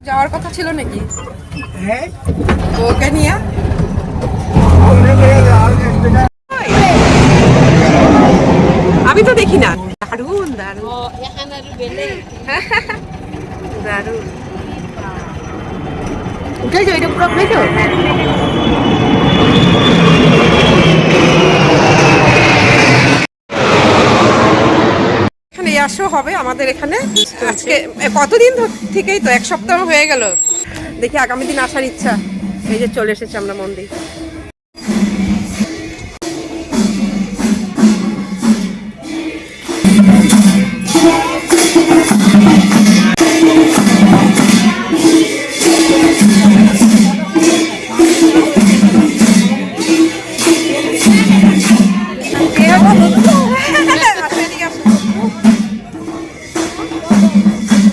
যাওয়ার কথা ছিল নাকি? হ্যাঁ, ওকে নিয়ে আমি তো দেখি না। দারুন দারুন দারুন। উঠেছো? এটা পুরো উঠেছো? এখানে এয়ার শো হবে আমাদের এখানে আজকে। কতদিন থেকেই তো, এক সপ্তাহ হয়ে গেল। দেখি আগামী দিন আসার ইচ্ছা। এই যে চলে এসেছি আমরা মন্দির।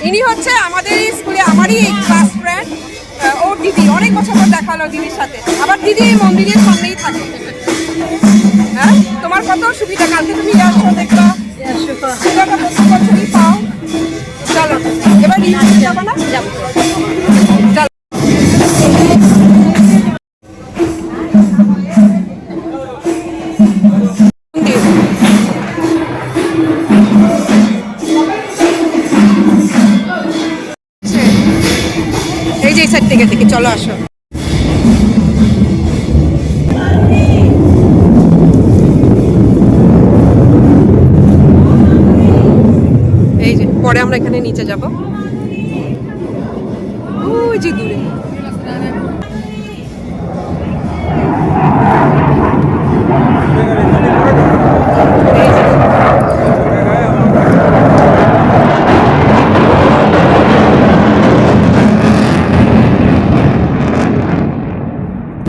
ইনি হচ্ছে আমাদের স্কুলে আমারই ক্লাস ফ্রেন্ড। ও দিদি, অনেক বছর পর দেখা হলো দিদির সাথে। আবার দিদি এই মন্দিরের সামনেই থাকে। হ্যাঁ, তোমার কত সুবিধা, কালকে তুমি আসো দেখবা সুবিধাটা প্রতি বছরই পাও। চলো এবার রিউনিয়নে যাবো না? যাবো, চলো। এই যে এই সাইড থেকে দেখি, চলো আসো। এই যে পরে আমরা এখানে নিচে যাব, ওই যে দূরে।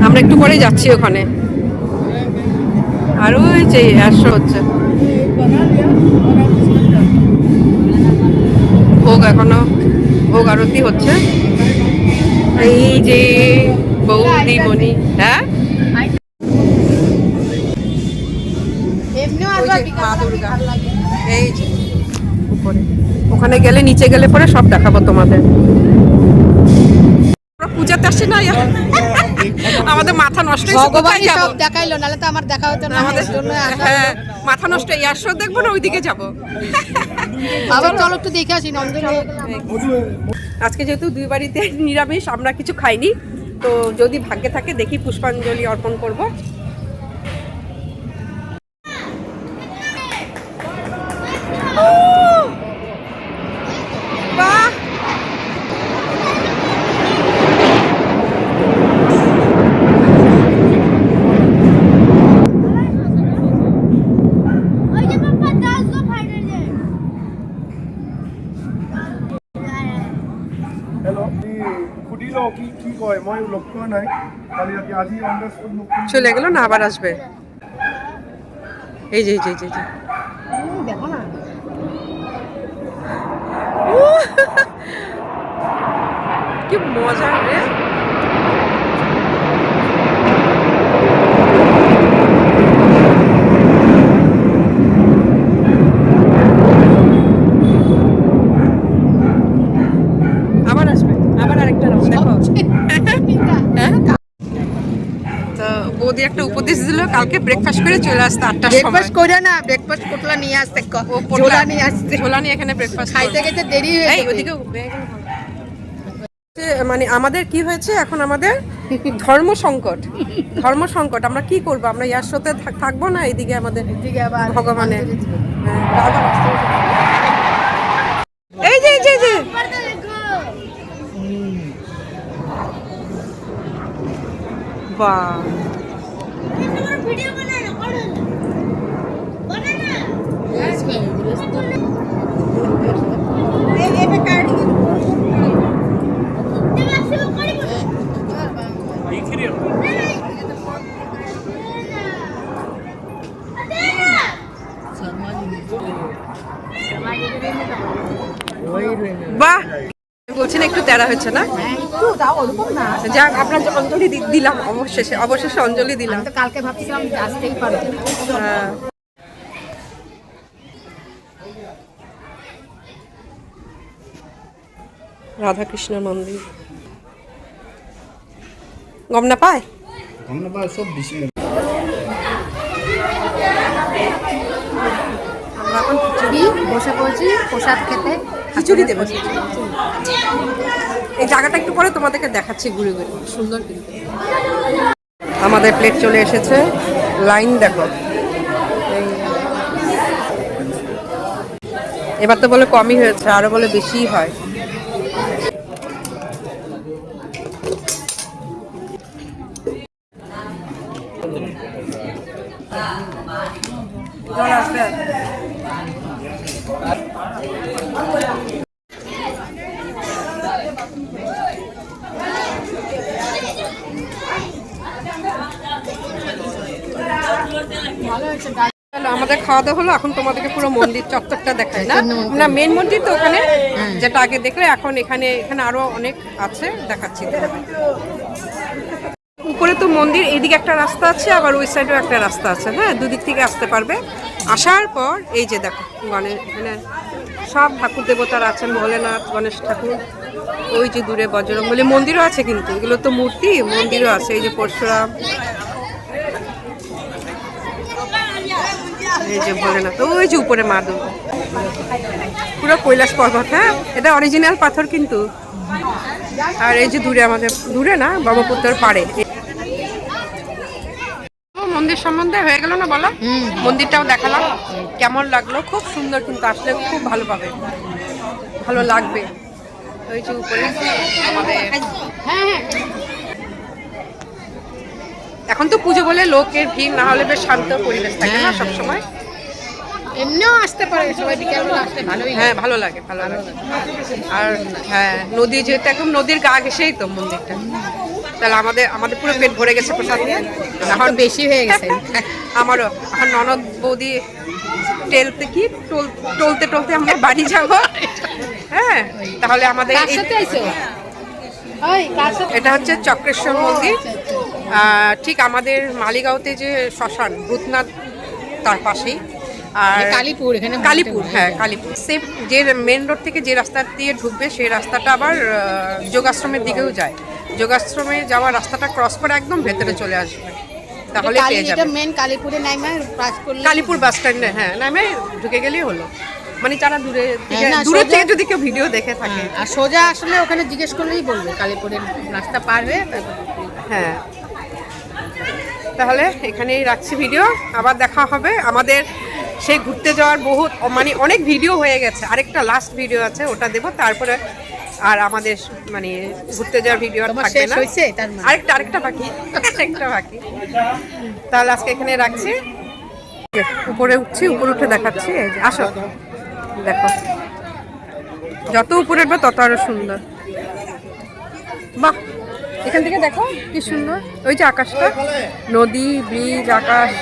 আমরা একটু পরে যাচ্ছি ওখানে। আর ওই যে আসো হচ্ছে ভোগ, এখনো ভোগ আরতি হচ্ছে। এই যে বৌদিমণি, হ্যাঁ মা দুর্গা, এই যে উপরে। ওখানে গেলে, নিচে গেলে পরে সব দেখাবো তোমাদের। পূজাতে আসছি না, আমাদের মাথা নষ্ট হয়েছে। সব দেখাইলো, নাহলে তো আমার দেখা হতো না। আমাদের হ্যাঁ মাথা নষ্ট। এয়ার শো দেখবো না, ওইদিকে যাবো। আবার চলো একটু দেখে আসি নন্দন। আজকে যেহেতু দুই বাড়িতে নিরামিষ, আমরা কিছু খাইনি, তো যদি ভাগ্যে থাকে দেখি পুষ্পাঞ্জলি অর্পণ করব। বাহ, চলে গেল না, আবার আসবে। এই যে এই যে এই যে দেখো না, কি মজা রে। আবার আসবে, আবার আরেকটা রকম দেখো। তো বৌদি একটা উপদেশ দিল, কালকে ব্রেকফাস্ট করে চলে আসতে 8টার সময়। ব্রেকফাস্ট করে না, ব্রেকফাস্ট পোটলা নিয়ে আসতে, ঝোলা নিয়ে আসতে। ছোলা নিয়ে এখানে ব্রেকফাস্ট খাইতে খাইতে দেরি হয়ে এই যাবে। ওদিকে মানে আমাদের কি হয়েছে এখন, আমাদের ধর্ম সংকট। ধর্ম সংকট, আমরা কি করব? আমরা ইয়ার সাথে থাকবো না, এদিকে আমাদের এদিকে আবার ভগবানের এই যে এই যে এই যে বাহ, বাহ, বলছেন একটু তেরা হয়েছে না? যাক, আপনার অঞ্জলি দিলাম, অবশেষে অবশেষে অঞ্জলি দিলাম। তো কালকে ভাবছিলাম আসতেই পারবো। হ্যাঁ। রাধাকৃষ্ণ মন্দির গম না পায় সব বিষয় আমরা এখন খিচুড়ি বসে পড়েছি প্রসাদ খেতে। খিচুড়ি দেবো। এই জায়গাটা একটু পরে তোমাদেরকে দেখাচ্ছি ঘুরে ঘুরে, সুন্দর কিন্তু। আমাদের প্লেট চলে এসেছে, লাইন দেখো। এবার তো বলে কমই হয়েছে, আরো বলে বেশিই হয়। চলো, আমাদের খাওয়া দাওয়া হলো, এখন তোমাদেরকে পুরো মন্দির চত্বরটা দেখাই না? না, মেন মন্দির তো ওখানে, যেটা আগে দেখলে, এখন এখানে আরো অনেক আছে, দেখাচ্ছি। উপরে তো মন্দির, এইদিকে একটা রাস্তা আছে, আবার ওই সাইডেও একটা রাস্তা আছে। হ্যাঁ, দুদিক থেকে আসতে পারবে। আসার পর এই যে দেখো গণেশ, এখানে সব ঠাকুর দেবতারা আছেন, ভোলেনাথ, গণেশ ঠাকুর। ওই যে দূরে বজরংবলী মন্দিরও আছে, কিন্তু এগুলো তো মূর্তি, মন্দিরও আছে। এই যে পরশুরাম, এই যে ভোলেনাথ, ওই যে উপরে মা দুর্গা, পুরো কৈলাস পর্বত। হ্যাঁ, এটা অরিজিনাল পাথর কিন্তু। আর এই যে দূরে, আমাদের দূরে না, ব্রহ্মপুত্রের পাড়ে। মন্দির সম্বন্ধে হয়ে গেল না বলো? মন্দিরটাও দেখালাম, কেমন লাগলো? খুব সুন্দর কিন্তু, আসলে খুব ভালো পাবে, ভালো লাগবে। ওই যে উপরে আমাদের, এখন তো পুজো বলে লোকের ভিড়, না হলে বেশ শান্ত পরিবেশ থাকে না সবসময়। এমনিও আসতে পারে সবাই, বিকেলবেলা আসলে ভালোই। হ্যাঁ, ভালো লাগে, ভালো লাগে। আর হ্যাঁ, নদী যেহেতু, একদম নদীর গা ঘেসেই তো মন্দিরটা। তাহলে আমাদের পুরো পেট ভরে গেছে প্রসাদ নিয়ে। এখন বেশি হয়ে গেছে। আমারও। এখন ননদ বৌদি টলতে আমরা বাড়ি যাব। হ্যাঁ, তাহলে আমাদের এটা হচ্ছে চক্রেশ্বর মন্দির। ঠিক আমাদের মালিগাঁওতে যে শ্মশান ভূতনাথ, তার পাশেই। আর কালীপুর, এখানে কালীপুর, হ্যাঁ কালীপুর। সেম যে মেন রোড থেকে যে রাস্তা দিয়ে ঢুকবে, সেই রাস্তাটা আবার যোগাশ্রমের দিকেও যায়। যোগাশ্রমে যাওয়ার রাস্তাটা ক্রস করে একদম ভেতরে চলে আসবে, তাহলে পেয়ে যাবে। মেন কালীপুরে নামে কালীপুর বাস স্ট্যান্ডে, হ্যাঁ, নামে ঢুকে গেলেই হলো। মানে যারা দূরে থেকে যদি কেউ ভিডিও দেখে থাকে, আর সোজা আসলে ওখানে জিজ্ঞেস করলেই বলবে কালীপুরের রাস্তা পার হয়ে। হ্যাঁ, তাহলে এখানেই রাখছি ভিডিও। আবার দেখা হবে। আমাদের সেই ঘুরতে যাওয়ার মানে অনেক ভিডিও হয়ে গেছে, আরেকটা লাস্ট ভিডিও আছে, ওটা দেবো। তারপরে আর আমাদের মানে ঘুরতে যাওয়ার ভিডিও থাকবে না, আরেকটা বাকি। তাহলে আজকে এখানে রাখছি। উপরে উঠছি, উপরে উঠে দেখাচ্ছি। এই যে আসো, দেখো, যত উপরে উঠবে তত আরো সুন্দর। বাহ, এখান থেকে দেখো কি সুন্দর। ওই যে আকাশটা, নদী, ব্রিজ, আকাশ।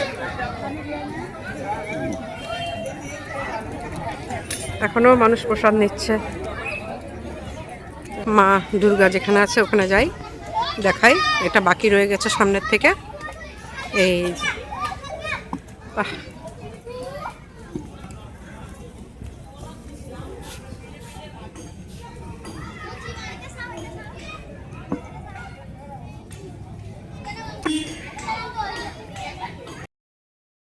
এখনো মানুষ প্রসাদ নিচ্ছে। মা দুর্গা যেখানে আছে ওখানে যাই, দেখাই। এটা বাকি রয়ে গেছে সামনের থেকে। এই বাহ।